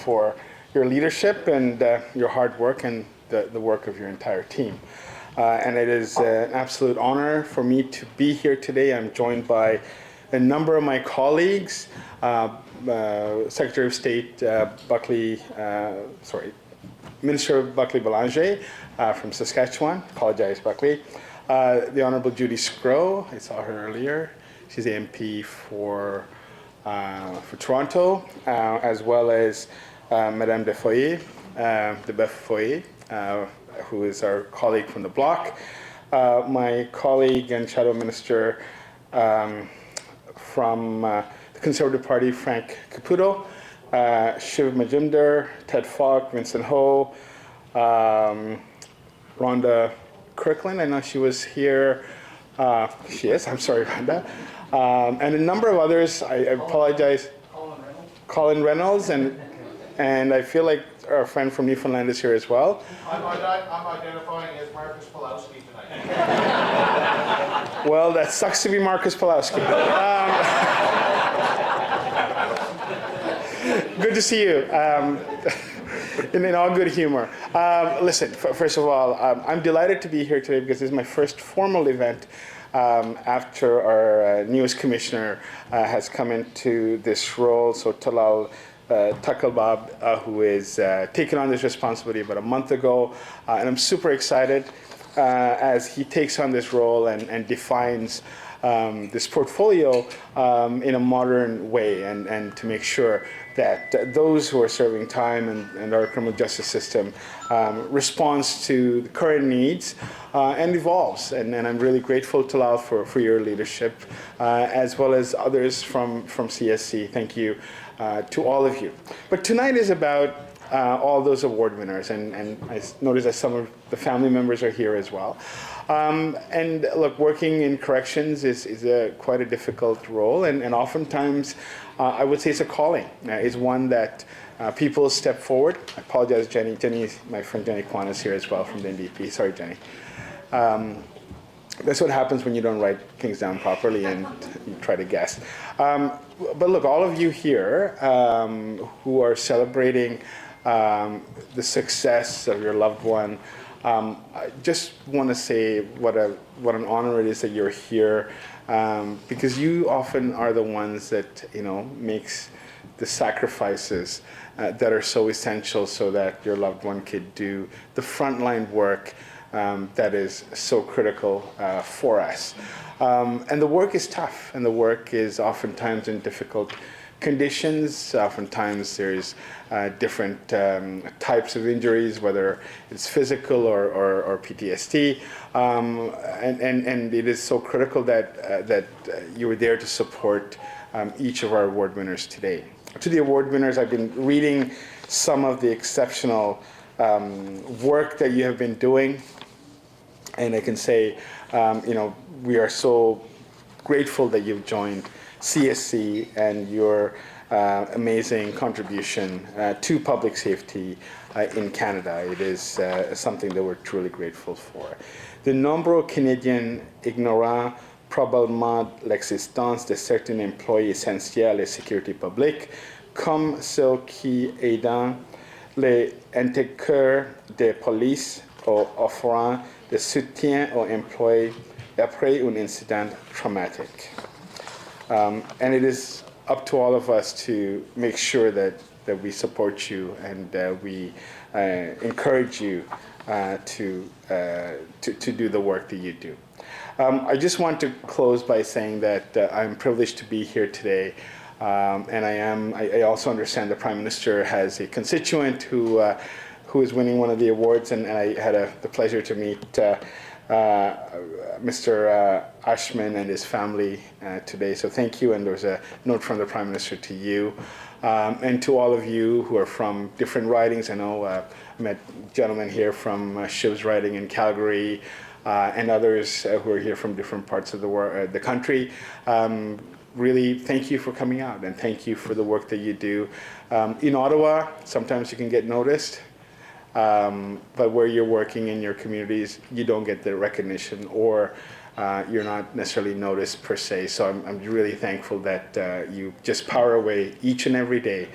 for your leadership and your hard work and the work of your entire team. And it is an absolute honor for me to be here today. I'm joined by a number of my colleagues, Secretary of State Minister Buckley Belanger from Saskatchewan. Apologize, Buckley. The Honorable Judy Scrow, I saw her earlier. She's the MP for Toronto, as well as Madame Debefoye, who is our colleague from the Bloc. My colleague and Shadow Minister from the Conservative Party, Frank Caputo, Shiv Majumdar, Ted Falk, Vincent Ho, Rhonda Kirkland, I know she was here. She is, I'm sorry, Rhonda. And a number of others, I apologize. Colin Reynolds, and I feel like our friend from Newfoundland is here as well. I'm identifying as Marcus Pulowski tonight. Well, that sucks to be Marcus Pulowski. Good to see you. In all good humor. Listen, first of all, I'm delighted to be here today because this is my first formal event after our newest commissioner has come into this role. So Talal Takalbab, who is taken on this responsibility about a month ago, and I'm super excited as he takes on this role and defines this portfolio in a modern way, and to make sure that those who are serving time and our criminal justice system responds to the current needs and evolves. And I'm really grateful, Talal, for your leadership, as well as others from CSC. Thank you to all of you. But tonight is about all those award winners, and I notice that some of the family members are here as well. And look, working in corrections is quite a difficult role, and oftentimes I would say it's a calling. It's one that people step forward. I apologize, Jenny. My friend Jenny Kwan is here as well from the NDP. Sorry, Jenny. That's what happens when you don't write things down properly and you try to guess. But look, all of you here who are celebrating the success of your loved one, I just want to say what an honor it is that you're here, because you often are the ones that makes the sacrifices that are so essential so that your loved one could do the frontline work that is so critical for us. And the work is tough, and the work is oftentimes in difficult conditions. Oftentimes there's different types of injuries, whether it's physical or PTSD, and it is so critical that you were there to support each of our award winners today. To the award winners, I've been reading some of the exceptional work that you have been doing, and I can say, we are so grateful that you've joined CSC and your amazing contribution to public safety in Canada. It is something that we're truly grateful for. De nombreux Canadiens ignorant probablement l'existence de certains emplois essentiels à la sécurité publique, comme ceux qui aident les inspecteurs de police ou offrant de soutien aux employés après un incident traumatique. And it is up to all of us to make sure that we support you and we encourage you to do the work that you do. I just want to close by saying that I'm privileged to be here today, and I also understand the Prime Minister has a constituent who is winning one of the awards, and I had the pleasure to meet Mr. Ashman and his family today. So thank you, and there's a note from the Prime Minister to you. And to all of you who are from different ridings. I know I met gentlemen here from Shiv's riding in Calgary, and others who are here from different parts of the country. Really, thank you for coming out, and thank you for the work that you do. In Ottawa, sometimes you can get noticed, but where you're working in your communities, you don't get the recognition, or you're not necessarily noticed per se. So I'm really thankful that you just power away each and every day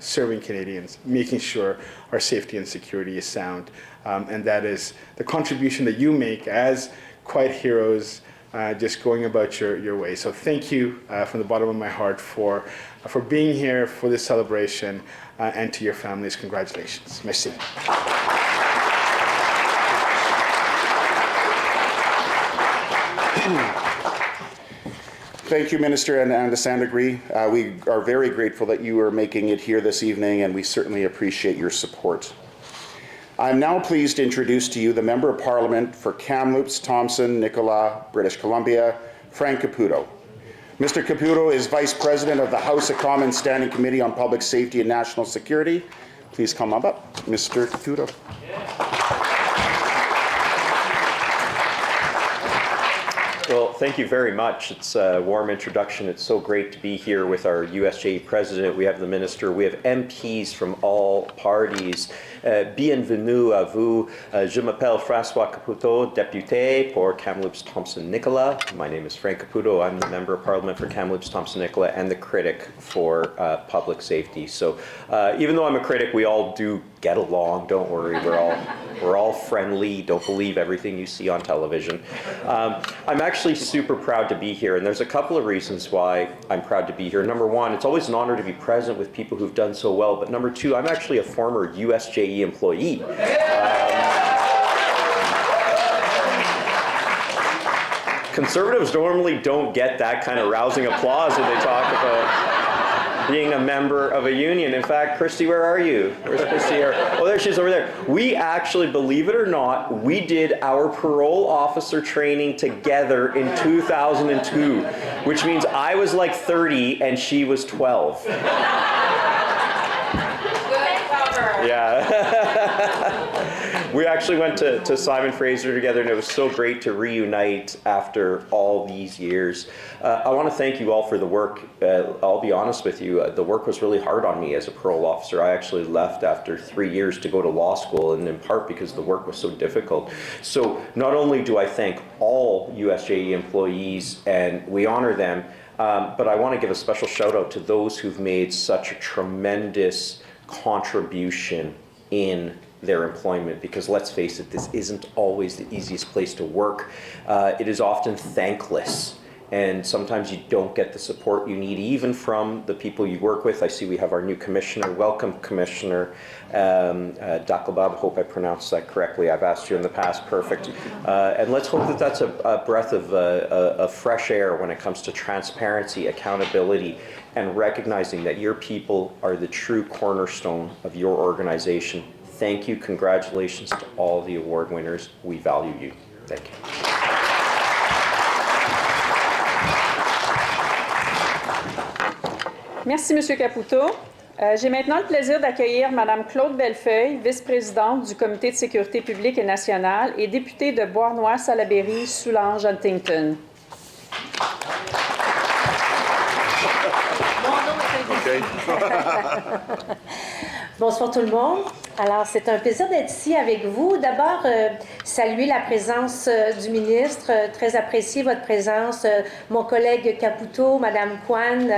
serving Canadians, making sure our safety and security is sound. And that is the contribution that you make as quiet heroes, just going about your way. So thank you from the bottom of my heart for being here for this celebration, and to your families, congratulations. Merci. Thank you, Minister and Sandagri. We are very grateful that you are making it here this evening, and we certainly appreciate your support. I'm now pleased to introduce to you the Member of Parliament for Kamloops, Thompson, Nicola, British Columbia, Frank Caputo. Mr. Caputo is Vice President of the House of Commons Standing Committee on Public Safety and National Security. Please come up, Mr. Caputo. Well, thank you very much. It's a warm introduction. It's so great to be here with our USJE President. We have the Minister. We have MPs from all parties. Bienvenue à vous. Je m'appelle François Caputo, député pour Kamloops Thompson Nicola. My name is Frank Caputo. I'm the Member of Parliament for Kamloops Thompson Nicola and the critic for public safety. So even though I'm a critic, we all do get along. Don't worry. We're all friendly. Don't believe everything you see on television. I'm actually super proud to be here, and there's a couple of reasons why I'm proud to be here. Number one, it's always an honor to be present with people who've done so well, but number two, I'm actually a former USJE employee. Conservatives normally don't get that kind of rousing applause when they talk about being a member of a union. In fact, Christy, where are you? Where's Christy here? Oh, there she is over there. We actually, believe it or not, we did our parole officer training together in 2002, which means I was like 30 and she was 12. Yeah. We actually went to Simon Fraser together, and it was so great to reunite after all these years. I want to thank you all for the work. I'll be honest with you, the work was really hard on me as a parole officer. I actually left after 3 years to go to law school, and in part because the work was so difficult. So not only do I thank all USJE employees, and we honor them, but I want to give a special shout out to those who've made such a tremendous contribution in their employment, because let's face it, this isn't always the easiest place to work. It is often thankless, and sometimes you don't get the support you need, even from the people you work with. I see we have our new commissioner. Welcome, Commissioner Daklabab. Hope I pronounced that correctly. I've asked you in the past. Perfect. And let's hope that that's a breath of fresh air when it comes to transparency, accountability, and recognizing that your people are the true cornerstone of your organization. Thank you. Congratulations to all the award winners. We value you. Thank you. Merci, M. Caputo. J'ai maintenant le plaisir d'accueillir Mme Claude Bellefeuille, vice-présidente du Comité de sécurité publique et nationale et députée de Bois-Noir-Salaberry-Soulanges-Huntington. Bonsoir tout le monde. Alors, c'est un plaisir d'être ici avec vous. D'abord, saluer la présence du ministre, très apprécier votre présence, mon collègue Caputo, Madame Kwan,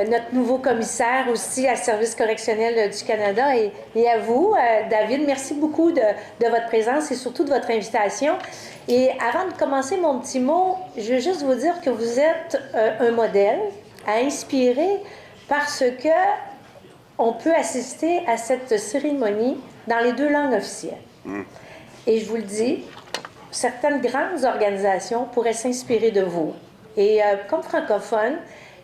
notre nouveau commissaire aussi à Service correctionnel du Canada et à vous, David. Merci beaucoup de votre présence et surtout de votre invitation. Et avant de commencer mon petit mot, je veux juste vous dire que vous êtes un modèle à inspirer parce que on peut assister à cette cérémonie dans les 2 langues officielles. Et je vous le dis, certaines grandes organisations pourraient s'inspirer de vous. Et comme francophone,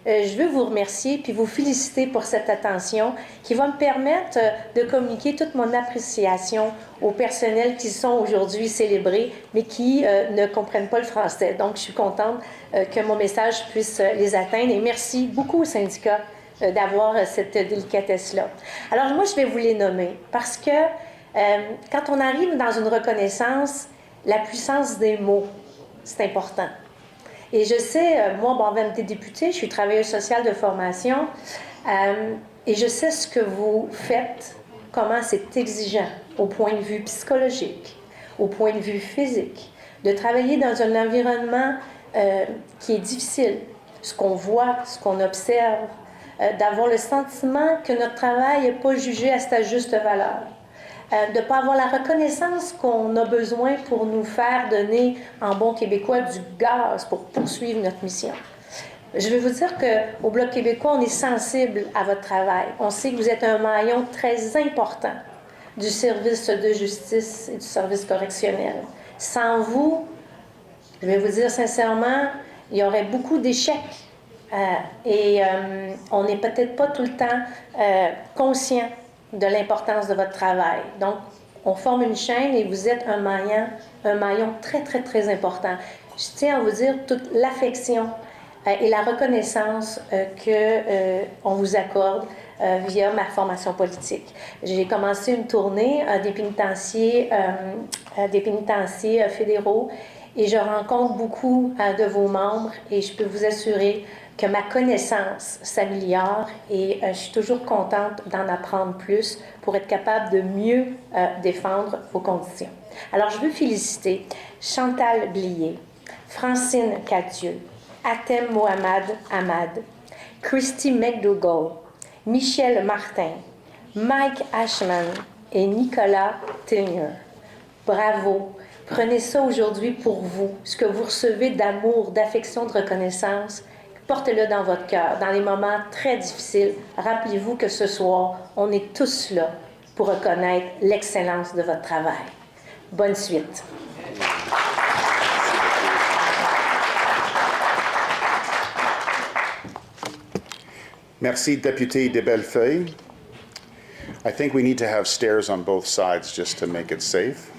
je veux vous remercier puis vous féliciter pour cette attention qui va me permettre de communiquer toute mon appréciation aux personnels qui sont aujourd'hui célébrés, mais qui ne comprennent pas le français. Donc, je suis contente que mon message puisse les atteindre. Et merci beaucoup aux syndicats d'avoir cette délicatesse-là. Alors, moi, je vais vous les nommer parce que quand on arrive dans une reconnaissance, la puissance des mots, c'est important. Et je sais, moi, bon, même des députés, je suis travailleuse sociale de formation, et je sais ce que vous faites, comment c'est exigeant au point de vue psychologique, au point de vue physique, de travailler dans un environnement qui est difficile, ce qu'on voit, ce qu'on observe, d'avoir le sentiment que notre travail n'est pas jugé à sa juste valeur, de ne pas avoir la reconnaissance qu'on a besoin pour nous faire donner, en bon québécois, du gaz pour poursuivre notre mission. Je vais vous dire qu'au Bloc québécois, on est sensible à votre travail. On sait que vous êtes un maillon très important du service de justice et du service correctionnel. Sans vous, je vais vous dire sincèrement, il y aurait beaucoup d'échecs on n'est peut-être pas tout le temps conscient de l'importance de votre travail. Donc, on forme une chaîne et vous êtes un maillon très, très, très important. Je tiens à vous dire toute l'affection et la reconnaissance qu'on vous accorde via ma formation politique. J'ai commencé une tournée des pénitenciers fédéraux et je rencontre beaucoup de vos membres et je peux vous assurer que ma connaissance s'améliore et je suis toujours contente d'en apprendre plus pour être capable de mieux défendre vos conditions. Alors, je veux féliciter Chantal Blier, Francine Cadieux, Atem Mohamed Ahmad, Christy McDougall, Michel Martin, Mike Ashman et Nicolas Tillinger. Bravo! Prenez ça aujourd'hui pour vous, ce que vous recevez d'amour, d'affection, de reconnaissance. Portez-le dans votre cœur. Dans les moments très difficiles, rappelez-vous que ce soir, on est tous là pour reconnaître l'excellence de votre travail. Bonne suite. Merci, Député de Bellefeuille. I think we need to have stairs on both sides just to make it safe.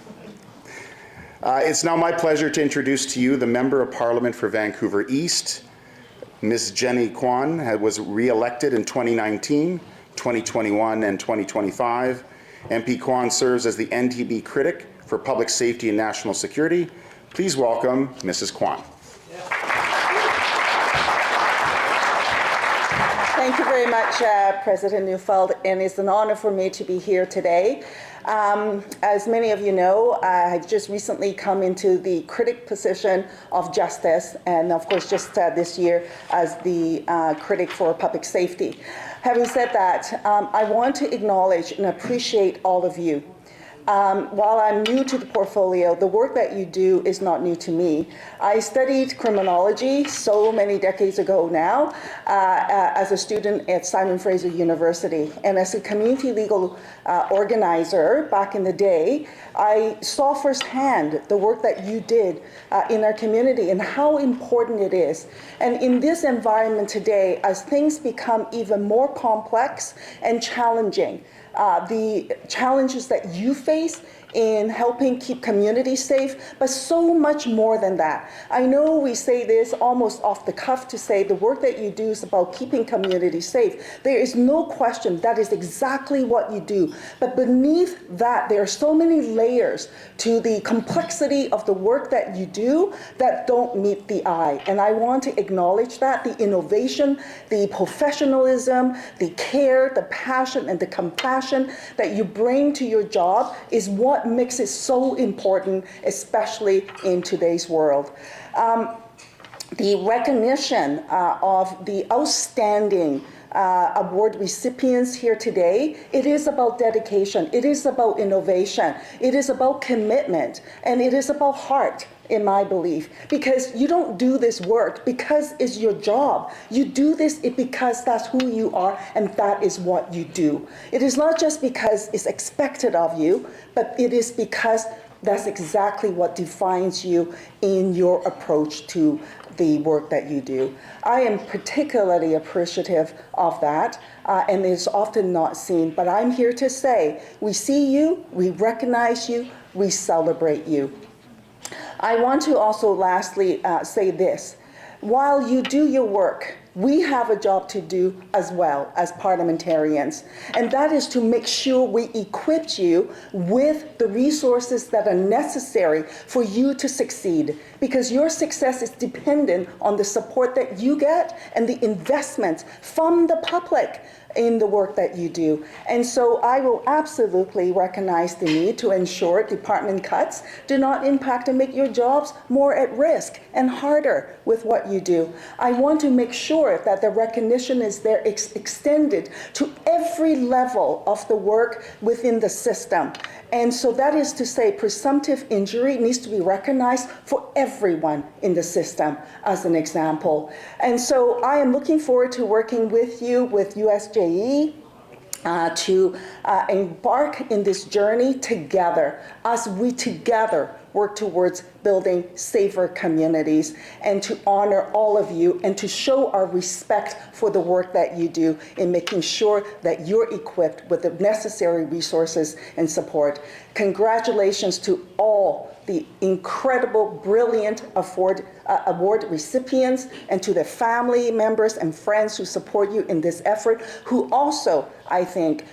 It's now my pleasure to introduce to you the Member of Parliament for Vancouver East, Ms. Jenny Kwan, was re-elected in 2019, 2021, and 2025. MP Kwan serves as the NTB critic for public safety and national security. Please welcome Mrs. Kwan. Thank you very much, President Neufeld, and it's an honor for me to be here today. As many of you know, I just recently come into the critic position of justice, and of course just this year as the critic for public safety. Having said that, I want to acknowledge and appreciate all of you. While I'm new to the portfolio, the work that you do is not new to me. I studied criminology so many decades ago now as a student at Simon Fraser University. And as a community legal organizer back in the day, I saw firsthand the work that you did in our community and how important it is. And in this environment today, as things become even more complex and challenging, the challenges that you face in helping keep communities safe, but so much more than that. I know we say this almost off the cuff to say the work that you do is about keeping communities safe. There is no question that is exactly what you do. But beneath that, there are so many layers to the complexity of the work that you do that don't meet the eye. And I want to acknowledge that, the innovation, the professionalism, the care, the passion, and the compassion that you bring to your job is what makes it so important, especially in today's world. The recognition of the outstanding award recipients here today, it is about dedication, it is about innovation, it is about commitment, and it is about heart, in my belief, because you don't do this work because it's your job. You do this because that's who you are and that is what you do. It is not just because it's expected of you, but it is because that's exactly what defines you in your approach to the work that you do. I am particularly appreciative of that, and it's often not seen, but I'm here to say, we see you, we recognize you, we celebrate you. I want to also lastly say this. While you do your work, we have a job to do as well as parliamentarians, and that is to make sure we equip you with the resources that are necessary for you to succeed, because your success is dependent on the support that you get and the investment from the public in the work that you do. And so I will absolutely recognize the need to ensure department cuts do not impact and make your jobs more at risk and harder with what you do. I want to make sure that the recognition is there extended to every level of the work within the system. And so that is to say, presumptive injury needs to be recognized for everyone in the system, as an example. And so I am looking forward to working with you, with USJE, to embark in this journey together, as we together work towards building safer communities, and to honor all of you and to show our respect for the work that you do in making sure that you're equipped with the necessary resources and support. Congratulations to all the incredible, brilliant award recipients, and to the family members and friends who support you in this effort, who also, I think,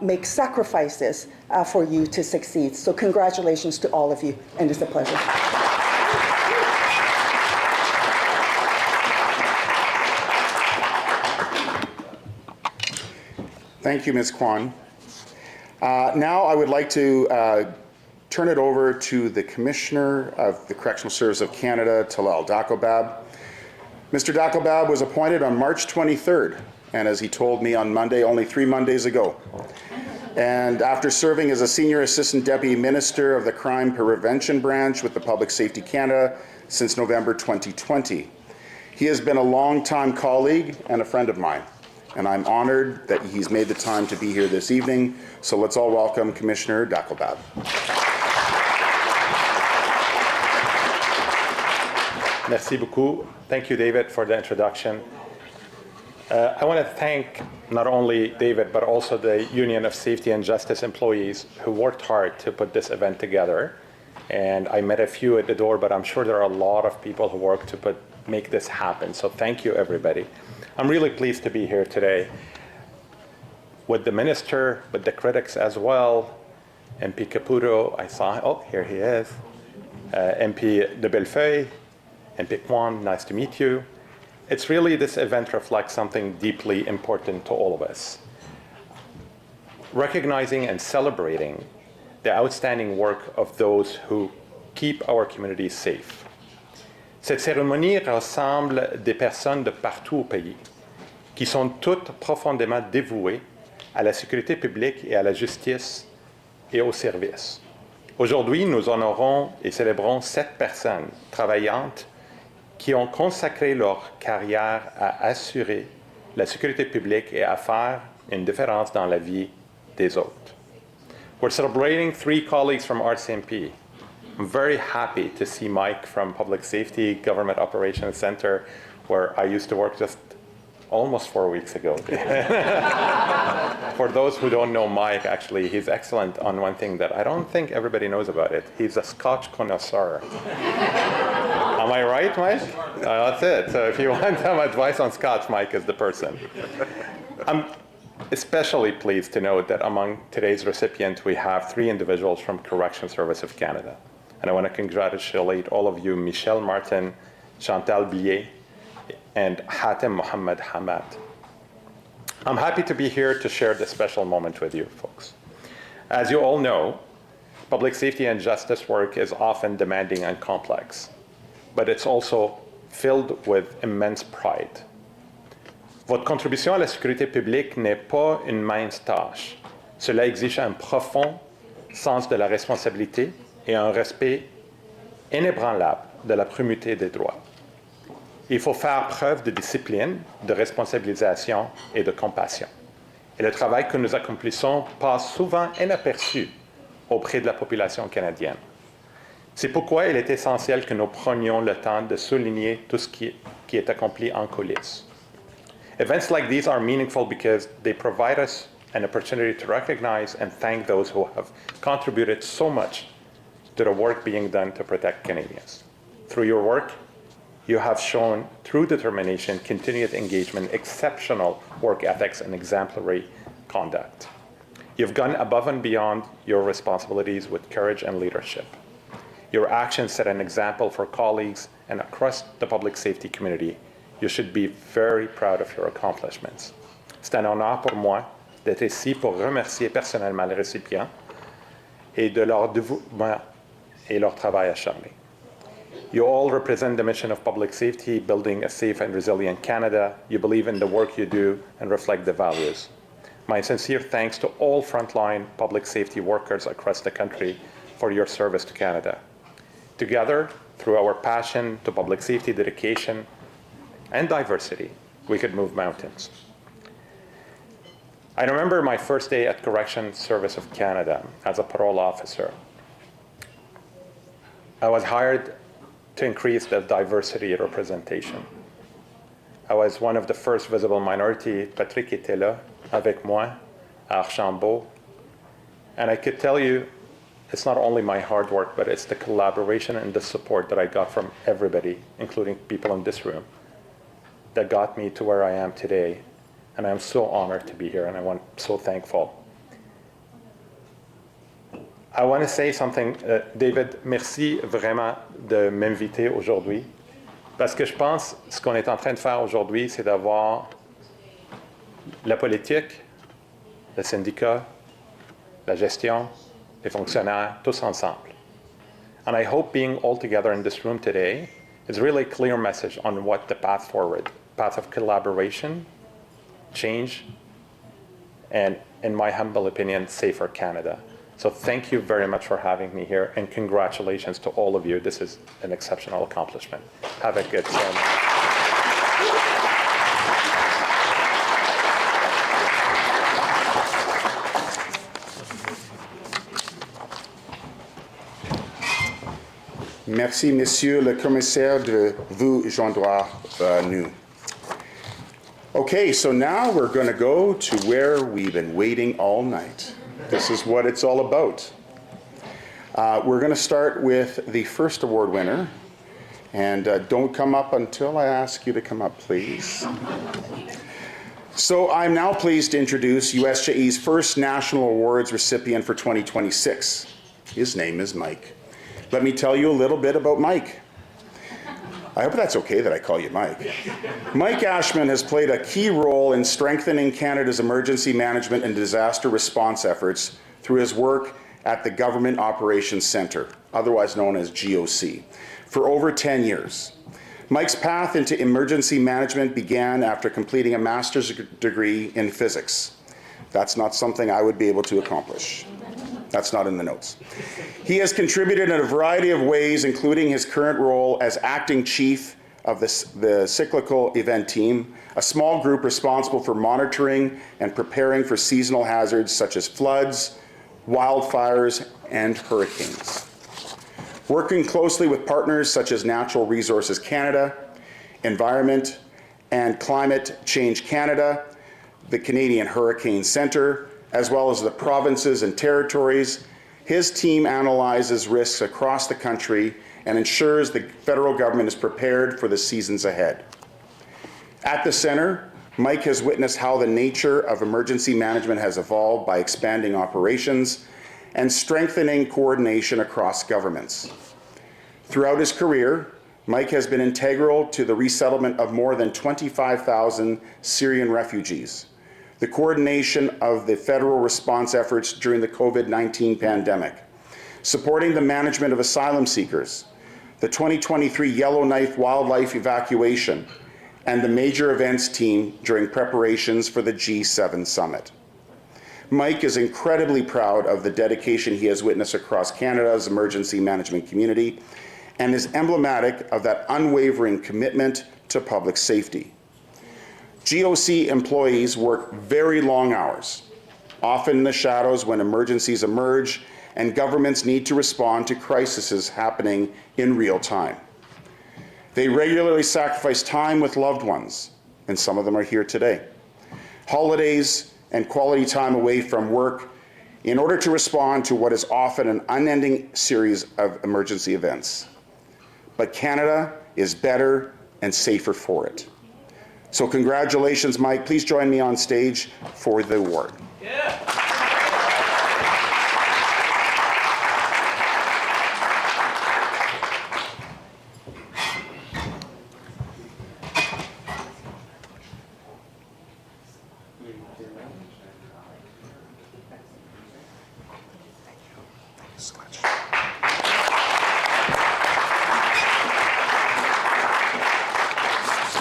make sacrifices for you to succeed. So congratulations to all of you, and it's a pleasure. Thank you, Ms. Kwan. Now I would like to turn it over to the Commissioner of the Correctional Service of Canada, Talal Dakobab. Mr. Dakobab was appointed on March 23rd, and as he told me on Monday, only 3 Mondays ago. And after serving as a Senior Assistant Deputy Minister of the Crime Prevention Branch with the Public Safety Canada since November 2020. He has been a long-time colleague and a friend of mine, and I'm honored that he's made the time to be here this evening. So let's all welcome Commissioner Dakobab. Merci beaucoup. Thank you, David, for the introduction. I want to thank not only David, but also the Union of Safety and Justice employees who worked hard to put this event together. And I met a few at the door, but I'm sure there are a lot of people who worked to make this happen. So thank you, everybody. I'm really pleased to be here today with the minister, with the critics as well. MP Caputo, I saw, oh, here he is. MP de Bellefeuille, MP Kwan, nice to meet you. It's really, this event reflects something deeply important to all of us. Recognizing and celebrating the outstanding work of those who keep our communities safe. Cette cérémonie rassemble des personnes de partout au pays qui sont toutes profondément dévouées à la sécurité publique et à la justice et au service. Aujourd'hui, nous honorons et célébrons 7 personnes travaillantes qui ont consacré leur carrière à assurer la sécurité publique et à faire une différence dans la vie des autres. We're celebrating 3 colleagues from RCMP. I'm very happy to see Mike from Public Safety Government Operations Center, where I used to work just almost 4 weeks ago. For those who don't know Mike, actually, he's excellent on one thing that I don't think everybody knows about it. He's a Scotch connoisseur. Am I right, Mike? That's it. So if you want some advice on Scotch, Mike is the person. I'm especially pleased to note that among today's recipients, we have 3 individuals from Correctional Service of Canada. And I want to congratulate all of you, Michelle Martin, Chantal Billet, and Hatem Mohammed Hamad. I'm happy to be here to share this special moment with you, folks. As you all know, public safety and justice work is often demanding and complex, but it's also filled with immense pride. Votre contribution à la sécurité publique n'est pas une mince tâche. Cela exige un profond sens de la responsabilité et un respect inébranlable de la primauté des droits. Il faut faire preuve de discipline, de responsabilisation et de compassion. Et le travail que nous accomplissons passe souvent inaperçu auprès de la population canadienne. C'est pourquoi il est essentiel que nous prenions le temps de souligner tout ce qui est accompli en coulisses. Events like these are meaningful because they provide us an opportunity to recognize and thank those who have contributed so much to the work being done to protect Canadians. Through your work, you have shown true determination, continued engagement, exceptional work ethics, and exemplary conduct. You've gone above and beyond your responsibilities with courage and leadership. Your actions set an example for colleagues and across the public safety community. You should be very proud of your accomplishments. C'est un honneur pour moi d'être ici pour remercier personnellement les récipients et de leur dévouement et leur travail acharné. You all represent the mission of public safety, building a safe and resilient Canada. You believe in the work you do and reflect the values. My sincere thanks to all frontline public safety workers across the country for your service to Canada. Together, through our passion to public safety, dedication, and diversity, we could move mountains. I remember my first day at Corrections Service of Canada as a parole officer. I was hired to increase the diversity representation. I was one of the first visible minority. Patrick était là avec moi à Archambault. And I could tell you, it's not only my hard work, but it's the collaboration and the support that I got from everybody, including people in this room, that got me to where I am today. And I'm so honored to be here, and I'm so thankful. I want to say something. David, merci vraiment de m'inviter aujourd'hui, parce que je pense que ce qu'on est en train de faire aujourd'hui, c'est d'avoir la politique, le syndicat, la gestion, les fonctionnaires, tous ensemble. And I hope being all together in this room today is really a clear message on what the path forward, path of collaboration, change, and, in my humble opinion, safer Canada. So thank you very much for having me here, and congratulations to all of you. This is an exceptional accomplishment. Have a good day. Merci, Monsieur le Commissaire, de vous joindre à nous. Okay, so now we're going to go to where we've been waiting all night. This is what it's all about. We're going to start with the first award winner. And don't come up until I ask you to come up, please. So I'm now pleased to introduce USJE's first National Awards recipient for 2026. His name is Mike. Let me tell you a little bit about Mike. I hope that's okay that I call you Mike. Mike Ashman has played a key role in strengthening Canada's emergency management and disaster response efforts through his work at the Government Operations Centre, otherwise known as GOC, for over 10 years. Mike's path into emergency management began after completing a master's degree in physics. That's not something I would be able to accomplish. That's not in the notes. He has contributed in a variety of ways, including his current role as acting chief of the cyclical event team, a small group responsible for monitoring and preparing for seasonal hazards such as floods, wildfires, and hurricanes. Working closely with partners such as Natural Resources Canada, Environment and Climate Change Canada, the Canadian Hurricane Centre, as well as the provinces and territories, his team analyzes risks across the country and ensures the federal government is prepared for the seasons ahead. At the Centre, Mike has witnessed how the nature of emergency management has evolved by expanding operations and strengthening coordination across governments. Throughout his career, Mike has been integral to the resettlement of more than 25,000 Syrian refugees, the coordination of the federal response efforts during the COVID-19 pandemic, supporting the management of asylum seekers, the 2023 Yellowknife wildlife evacuation, and the major events team during preparations for the G7 summit. Mike is incredibly proud of the dedication he has witnessed across Canada's emergency management community and is emblematic of that unwavering commitment to public safety. GOC employees work very long hours, often in the shadows when emergencies emerge and governments need to respond to crises happening in real time. They regularly sacrifice time with loved ones, and some of them are here today, holidays and quality time away from work in order to respond to what is often an unending series of emergency events. But Canada is better and safer for it. So congratulations, Mike. Please join me on stage for the award. Yeah.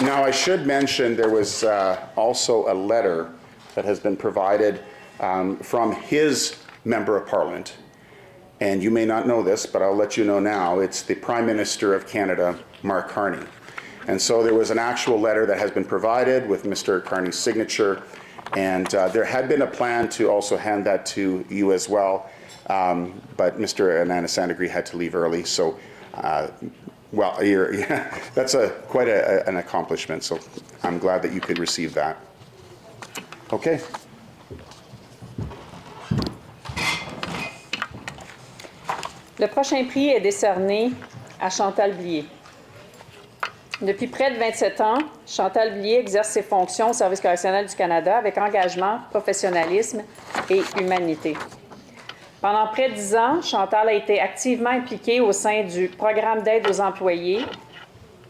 Now, I should mention there was also a letter that has been provided from his Member of Parliament. And you may not know this, but I'll let you know now. It's the Prime Minister of Canada, Mark Carney. And so there was an actual letter that has been provided with Mr. Carney's signature. And there had been a plan to also hand that to you as well. But Mr. Anana-Sandagri had to leave early. So, well, that's quite an accomplishment. So I'm glad that you could receive that. Okay. Le prochain prix est décerné à Chantal Blier. Depuis près de 27 ans, Chantal Blier exerce ses fonctions au Service correctionnel du Canada avec engagement, professionnalisme et humanité. Pendant près de 10 ans, Chantal a été activement impliquée au sein du programme d'aide aux employés,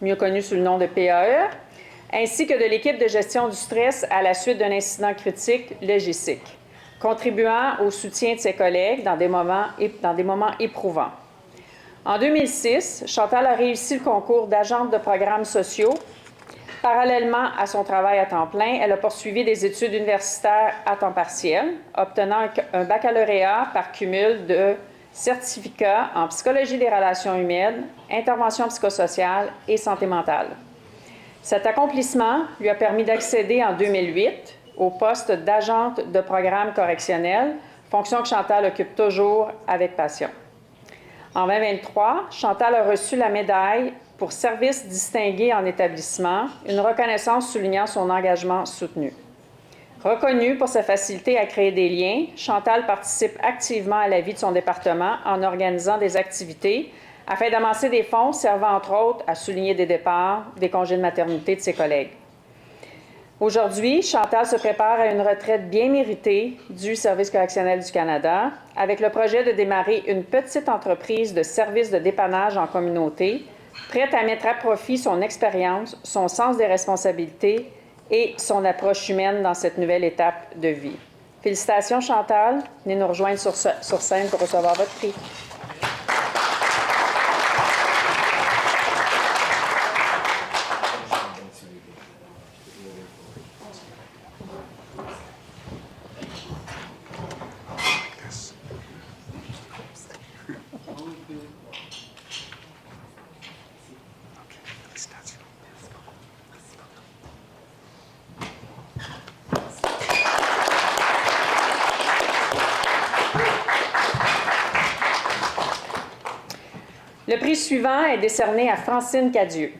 mieux connu sous le nom de PAE, ainsi que de l'équipe de gestion du stress à la suite d'un incident critique, le GISIC, contribuant au soutien de ses collègues dans des moments éprouvants. En 2006, Chantal a réussi le concours d'agente de programmes sociaux. Parallèlement à son travail à temps plein, elle a poursuivi des études universitaires à temps partiel, obtenant un baccalauréat par cumul de certificats en psychologie des relations humaines, intervention psychosociale et santé mentale. Cet accomplissement lui a permis d'accéder en 2008 au poste d'agente de programme correctionnel, fonction que Chantal occupe toujours avec passion. En 2023, Chantal a reçu la médaille pour service distingué en établissement, une reconnaissance soulignant son engagement soutenu. Reconnue pour sa facilité à créer des liens, Chantal participe activement à la vie de son département en organisant des activités afin d'amasser des fonds servant entre autres à souligner des départs, des congés de maternité de ses collègues. Aujourd'hui, Chantal se prépare à une retraite bien méritée du Service correctionnel du Canada avec le projet de démarrer une petite entreprise de services de dépannage en communauté, prête à mettre à profit son expérience, son sens des responsabilités et son approche humaine dans cette nouvelle étape de vie. Félicitations Chantal, venez nous rejoindre sur scène pour recevoir votre prix. Le prix suivant est décerné à Francine Cadieux.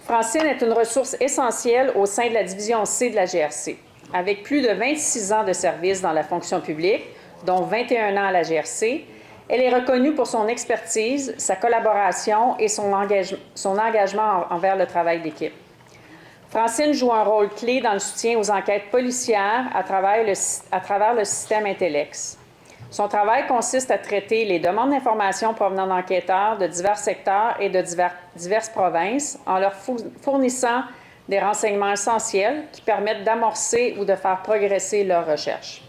Francine est une ressource essentielle au sein de la division C de la GRC. Avec plus de 26 ans de service dans la fonction publique, dont 21 ans à la GRC, elle est reconnue pour son expertise, sa collaboration et son engagement envers le travail d'équipe. Francine joue un rôle clé dans le soutien aux enquêtes policières à travers le système Intellex. Son travail consiste à traiter les demandes d'informations provenant d'enquêteurs de divers secteurs et de diverses provinces en leur fournissant des renseignements essentiels qui permettent d'amorcer ou de faire progresser leurs recherches.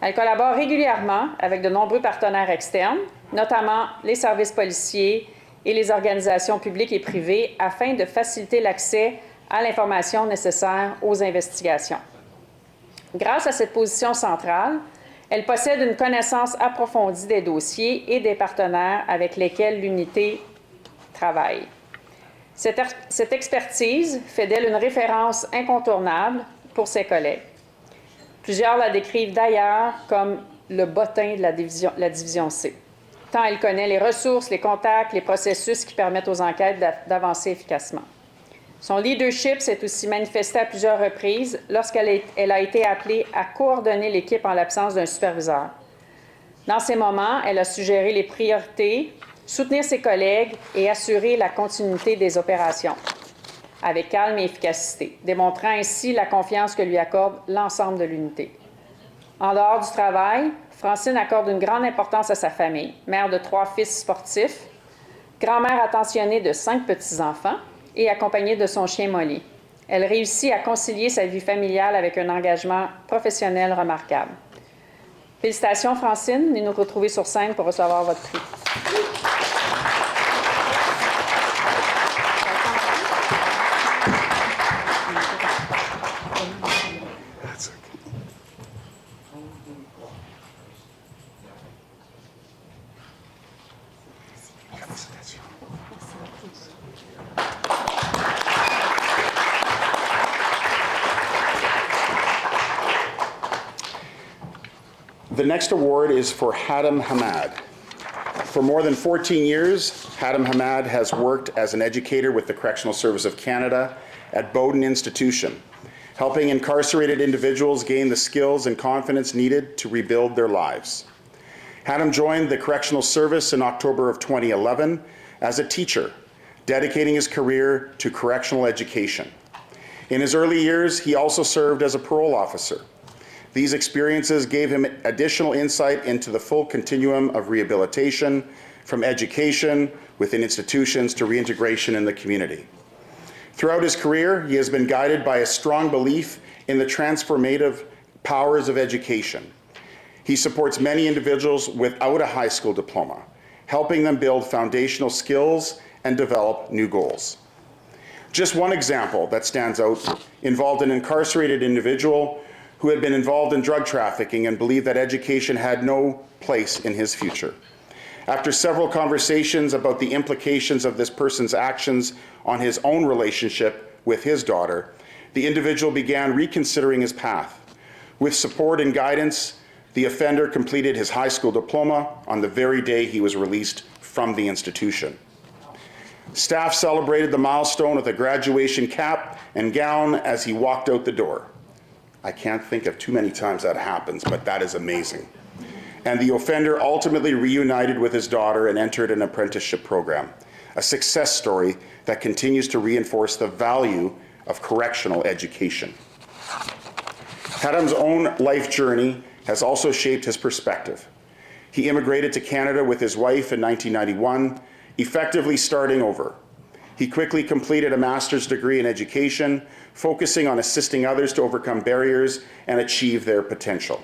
Elle collabore régulièrement avec de nombreux partenaires externes, notamment les services policiers et les organisations publiques et privées, afin de faciliter l'accès à l'information nécessaire aux investigations. Grâce à cette position centrale, elle possède une connaissance approfondie des dossiers et des partenaires avec lesquels l'unité travaille. Cette expertise fait d'elle une référence incontournable pour ses collègues. Plusieurs la décrivent d'ailleurs comme le bottin de la division C, tant elle connaît les ressources, les contacts, les processus qui permettent aux enquêtes d'avancer efficacement. Son leadership s'est aussi manifesté à plusieurs reprises lorsqu'elle a été appelée à coordonner l'équipe en l'absence d'un superviseur. Dans ces moments, elle a suggéré les priorités, soutenir ses collègues et assurer la continuité des opérations, avec calme et efficacité, démontrant ainsi la confiance que lui accorde l'ensemble de l'unité. En dehors du travail, Francine accorde une grande importance à sa famille, mère de 3 fils sportifs, grand-mère attentionnée de 5 petits-enfants, et accompagnée de son chien Molly. Elle réussit à concilier sa vie familiale avec un engagement professionnel remarquable. Félicitations, Francine. Venez nous retrouver sur scène pour recevoir votre prix. The next award is for Hadam Hamad. For more than 14 years, Hadam Hamad has worked as an educator with the Correctional Service of Canada at Bowdoin Institution, helping incarcerated individuals gain the skills and confidence needed to rebuild their lives. Hadam joined the Correctional Service in October of 2011 as a teacher, dedicating his career to correctional education. In his early years, he also served as a parole officer. These experiences gave him additional insight into the full continuum of rehabilitation, from education within institutions to reintegration in the community. Throughout his career, he has been guided by a strong belief in the transformative powers of education. He supports many individuals without a high school diploma, helping them build foundational skills and develop new goals. Just one example that stands out involved an incarcerated individual who had been involved in drug trafficking and believed that education had no place in his future. After several conversations about the implications of this person's actions on his own relationship with his daughter, the individual began reconsidering his path. With support and guidance, the offender completed his high school diploma on the very day he was released from the institution. Staff celebrated the milestone with a graduation cap and gown as he walked out the door. I can't think of too many times that happens, but that is amazing. And the offender ultimately reunited with his daughter and entered an apprenticeship program, a success story that continues to reinforce the value of correctional education. Hadam's own life journey has also shaped his perspective. He immigrated to Canada with his wife in 1991, effectively starting over. He quickly completed a master's degree in education, focusing on assisting others to overcome barriers and achieve their potential.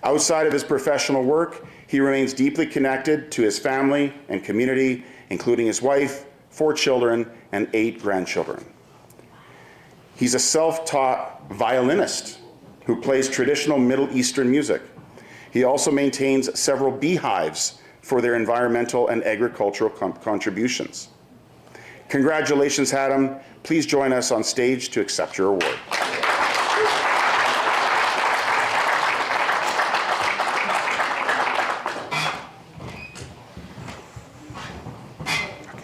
Outside of his professional work, he remains deeply connected to his family and community, including his wife, 4 children, and 8 grandchildren. He's a self-taught violinist who plays traditional Middle Eastern music. He also maintains several beehives for their environmental and agricultural contributions. Congratulations, Hadam. Please join us on stage to accept your award. Okay,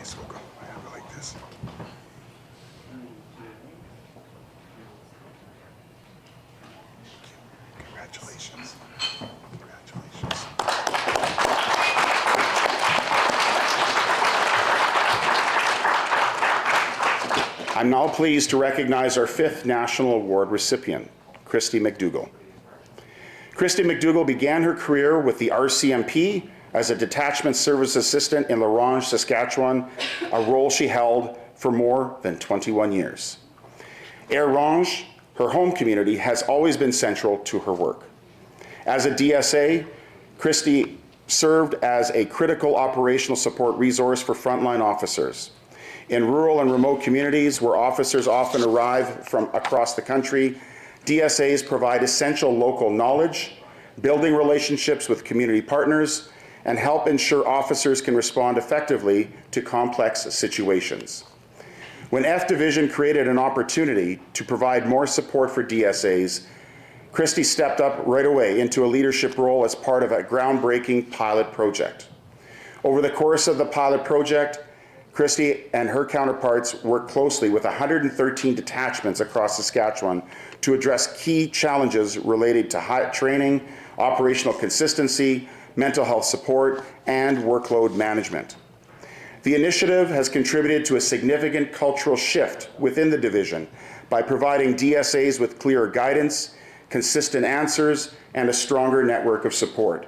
so we'll go. I have it like this. Congratulations. Congratulations. I'm now pleased to recognize our 5th National Award recipient, Christy McDougall. Christy McDougall began her career with the RCMP as a detachment service assistant in La Ronge, Saskatchewan, a role she held for more than 21 years. Air Ronge, her home community, has always been central to her work. As a DSA, Christy served as a critical operational support resource for frontline officers. In rural and remote communities where officers often arrive from across the country, DSAs provide essential local knowledge, building relationships with community partners, and help ensure officers can respond effectively to complex situations. When F Division created an opportunity to provide more support for DSAs, Christy stepped up right away into a leadership role as part of a groundbreaking pilot project. Over the course of the pilot project, Christy and her counterparts worked closely with 113 detachments across Saskatchewan to address key challenges related to training, operational consistency, mental health support, and workload management. The initiative has contributed to a significant cultural shift within the division by providing DSAs with clearer guidance, consistent answers, and a stronger network of support.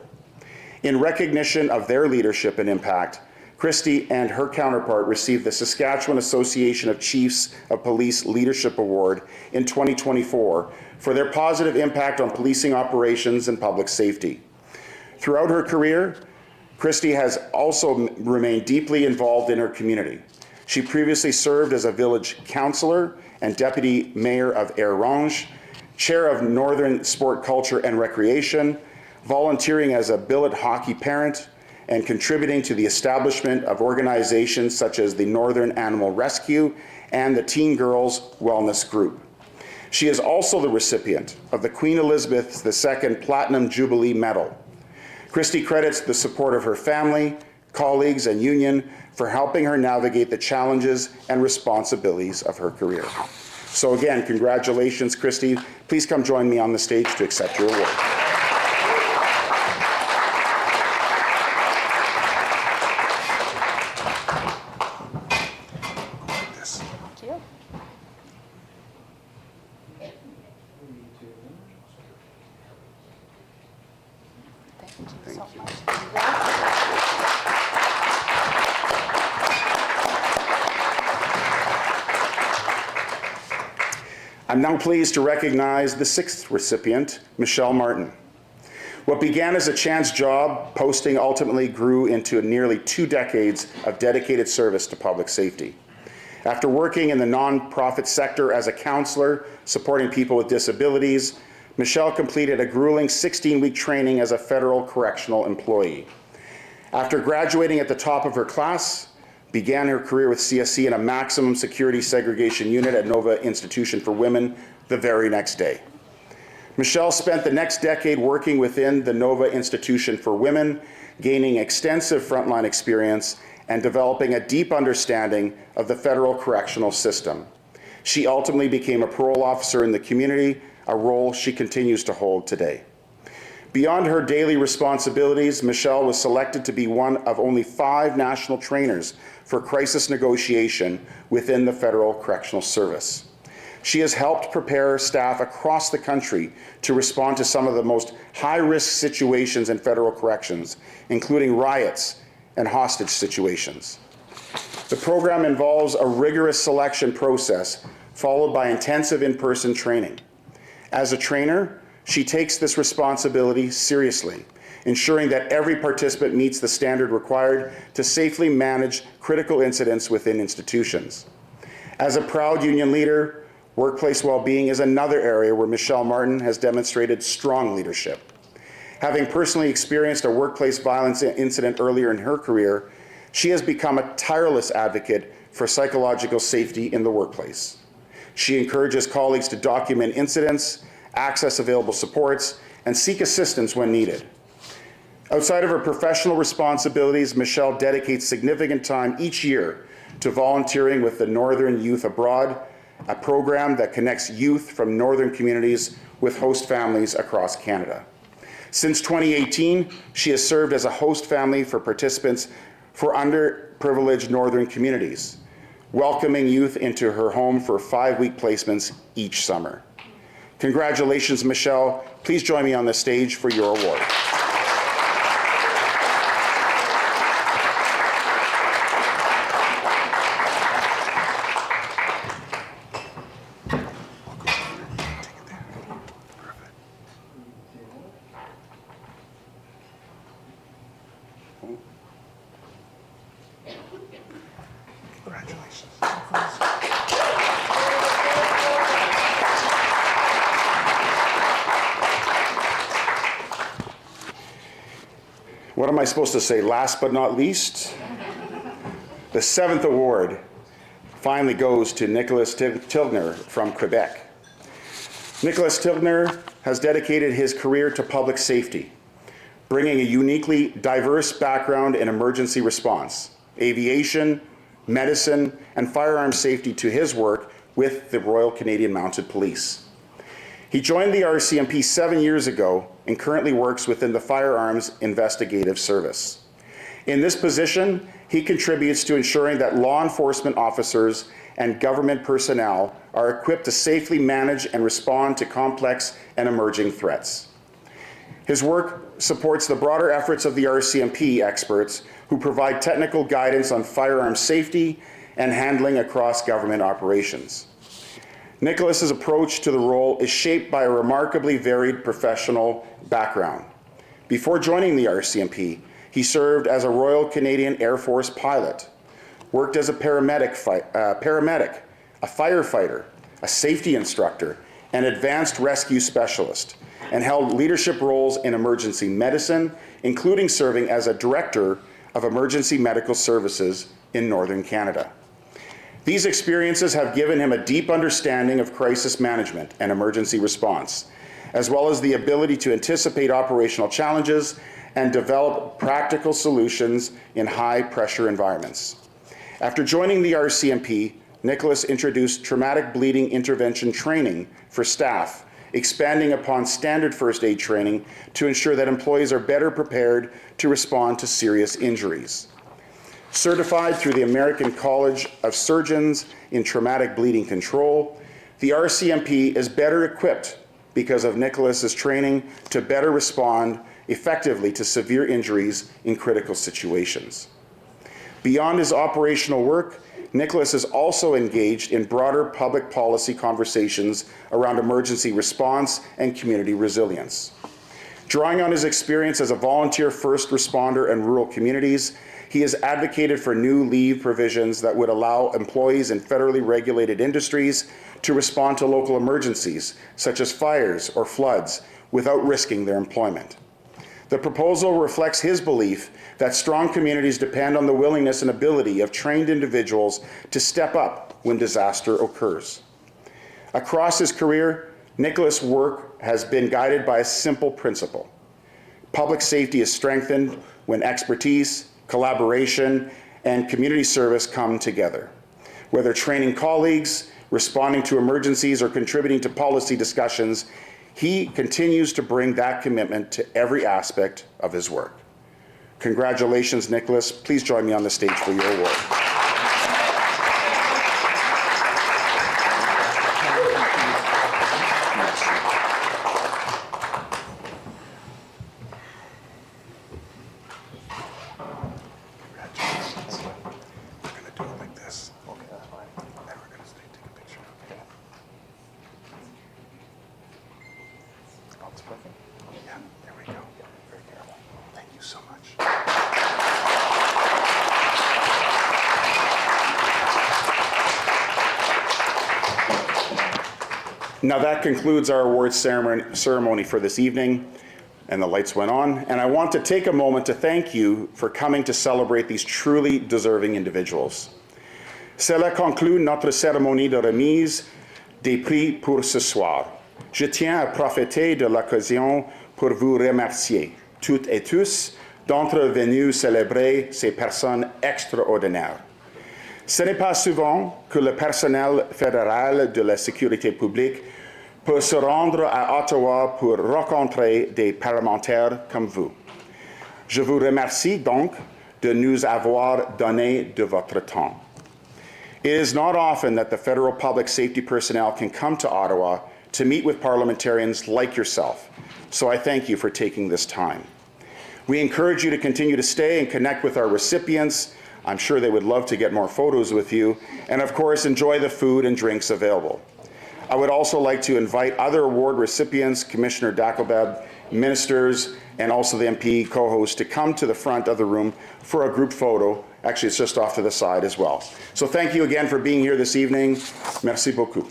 In recognition of their leadership and impact, Christy and her counterpart received the Saskatchewan Association of Chiefs of Police Leadership Award in 2024 for their positive impact on policing operations and public safety. Throughout her career, Christy has also remained deeply involved in her community. She previously served as a village councillor and deputy mayor of Orange, chair of Northern Sport Culture and Recreation, volunteering as a billet hockey parent, and contributing to the establishment of organizations such as the Northern Animal Rescue and the Teen Girls Wellness Group. She is also the recipient of the Queen Elizabeth II Platinum Jubilee Medal. Christy credits the support of her family, colleagues, and union for helping her navigate the challenges and responsibilities of her career. So again, congratulations, Christy. Please come join me on the stage to accept your award. Thank you. Thank you so much. I'm now pleased to recognize the sixth recipient, Michelle Martin. What began as a chance job posting ultimately grew into nearly 2 decades of dedicated service to public safety. After working in the nonprofit sector as a counselor supporting people with disabilities, Michelle completed a grueling 16-week training as a federal correctional employee. After graduating at the top of her class, began her career with CSC in a maximum security segregation unit at Nova Institution for Women the very next day. Michelle spent the next decade working within the Nova Institution for Women, gaining extensive frontline experience and developing a deep understanding of the federal correctional system. She ultimately became a parole officer in the community, a role she continues to hold today. Beyond her daily responsibilities, Michelle was selected to be one of only 5 national trainers for crisis negotiation within the Federal Correctional Service. She has helped prepare staff across the country to respond to some of the most high-risk situations in federal corrections, including riots and hostage situations. The program involves a rigorous selection process followed by intensive in-person training. As a trainer, she takes this responsibility seriously, ensuring that every participant meets the standard required to safely manage critical incidents within institutions. As a proud union leader, workplace well-being is another area where Michelle Martin has demonstrated strong leadership. Having personally experienced a workplace violence incident earlier in her career, she has become a tireless advocate for psychological safety in the workplace. She encourages colleagues to document incidents, access available supports, and seek assistance when needed. Outside of her professional responsibilities, Michelle dedicates significant time each year to volunteering with the Northern Youth Abroad, a program that connects youth from northern communities with host families across Canada. Since 2018, she has served as a host family for participants for underprivileged northern communities, welcoming youth into her home for 5-week placements each summer. Congratulations, Michelle. Please join me on the stage for your award. What am I supposed to say? Last but not least, the 7th award finally goes to Nicholas Tilgner from Quebec. Nicholas Tilgner has dedicated his career to public safety, bringing a uniquely diverse background in emergency response, aviation, medicine, and firearm safety to his work with the Royal Canadian Mounted Police. He joined the RCMP 7 years ago and currently works within the Firearms Investigative Service. In this position, he contributes to ensuring that law enforcement officers and government personnel are equipped to safely manage and respond to complex and emerging threats. His work supports the broader efforts of the RCMP experts who provide technical guidance on firearm safety and handling across government operations. Nicholas's approach to the role is shaped by a remarkably varied professional background. Before joining the RCMP, he served as a Royal Canadian Air Force pilot, worked as a paramedic, a firefighter, a safety instructor, an advanced rescue specialist, and held leadership roles in emergency medicine, including serving as a director of emergency medical services in Northern Canada. These experiences have given him a deep understanding of crisis management and emergency response, as well as the ability to anticipate operational challenges and develop practical solutions in high-pressure environments. After joining the RCMP, Nicholas introduced traumatic bleeding intervention training for staff, expanding upon standard first aid training to ensure that employees are better prepared to respond to serious injuries. Certified through the American College of Surgeons in Traumatic Bleeding Control, the RCMP is better equipped because of Nicholas's training to better respond effectively to severe injuries in critical situations. Beyond his operational work, Nicholas is also engaged in broader public policy conversations around emergency response and community resilience. Drawing on his experience as a volunteer first responder in rural communities, he has advocated for new leave provisions that would allow employees in federally regulated industries to respond to local emergencies, such as fires or floods, without risking their employment. The proposal reflects his belief that strong communities depend on the willingness and ability of trained individuals to step up when disaster occurs. Across his career, Nicholas' work has been guided by a simple principle. Public safety is strengthened when expertise, collaboration, and community service come together. Whether training colleagues, responding to emergencies, or contributing to policy discussions, he continues to bring that commitment to every aspect of his work. Congratulations, Nicholas. Please join me on the stage for your award. Now that concludes our awards ceremony for this evening, and the lights went on. And I want to take a moment to thank you for coming to celebrate these truly deserving individuals. Cela conclut notre cérémonie de remise des prix pour ce soir. Je tiens à profiter de l'occasion pour vous remercier, toutes et tous, d'être venus célébrer ces personnes extraordinaires. Ce n'est pas souvent que le personnel fédéral de la sécurité publique peut se rendre à Ottawa pour rencontrer des parlementaires comme vous. Je vous remercie donc de nous avoir donné de votre temps. It is not often that the federal public safety personnel can come to Ottawa to meet with parliamentarians like yourself, so I thank you for taking this time. We encourage you to continue to stay and connect with our recipients. I'm sure they would love to get more photos with you, and of course enjoy the food and drinks available. I would also like to invite other award recipients, Commissioner Dagobeb, ministers, and also the MP co-hosts to come to the front of the room for a group photo. Actually, it's just off to the side as well. So thank you again for being here this evening. Merci beaucoup.